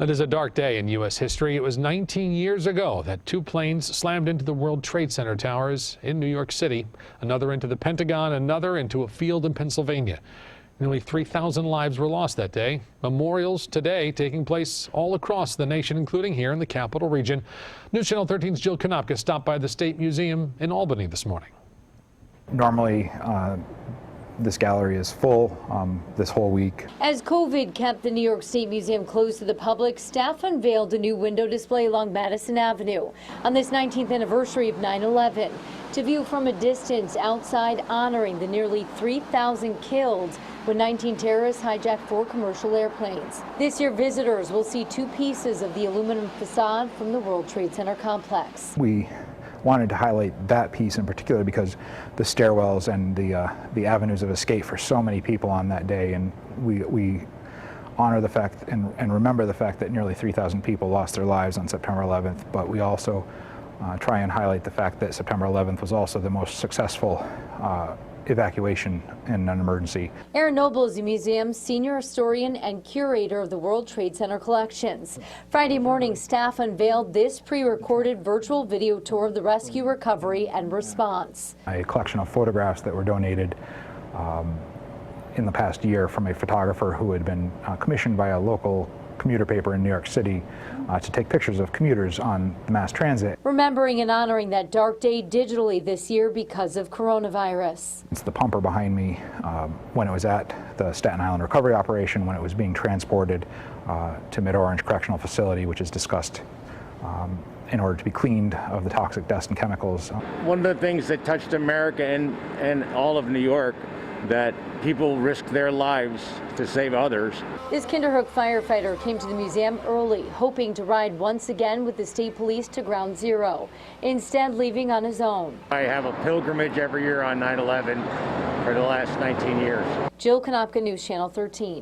It is a dark day in U.S. history. It was 19 years ago that two planes slammed into the World Trade Center towers in New York City, another into the Pentagon, another into a field in Pennsylvania. Nearly 3,000 lives were lost that day. Memorials today taking place all across the nation, including here in the Capital Region. News Channel 13's Jill Konopka stopped by the State Museum in Albany this morning. Normally, this gallery is full this whole week. As COVID kept the New York State Museum closed to the public, staff unveiled a new window display along Madison Avenue on this 19th anniversary of 9/11 to view from a distance outside, honoring the nearly 3,000 killed when 19 terrorists hijacked 4 commercial airplanes. This year, visitors will see 2 pieces of the aluminum facade from the World Trade Center complex. We wanted to highlight that piece in particular because the stairwells and the avenues of escape for so many people on that day, and we honor the fact and remember the fact that nearly 3,000 people lost their lives on September 11th, but we also try and highlight the fact that September 11th was also the most successful evacuation in an emergency. Aaron Noble is the museum's senior historian and curator of the World Trade Center collections. Friday morning, staff unveiled this pre-recorded virtual video tour of the rescue, recovery, and response. A collection of photographs that were donated in the past year from a photographer who had been commissioned by a local commuter paper in New York City to take pictures of commuters on the mass transit. Remembering and honoring that dark day digitally this year because of coronavirus. It's the pumper behind me when it was at the Staten Island recovery operation, when it was being transported to Mid-Orange Correctional Facility, which is discussed in order to be cleaned of the toxic dust and chemicals. One of the things that touched America and all of New York, that people risk their lives to save others. This Kinderhook firefighter came to the museum early, hoping to ride once again with the state police to Ground Zero, instead leaving on his own. I have a pilgrimage every year on 9/11 for the last 19 years. Jill Konopka, News Channel 13.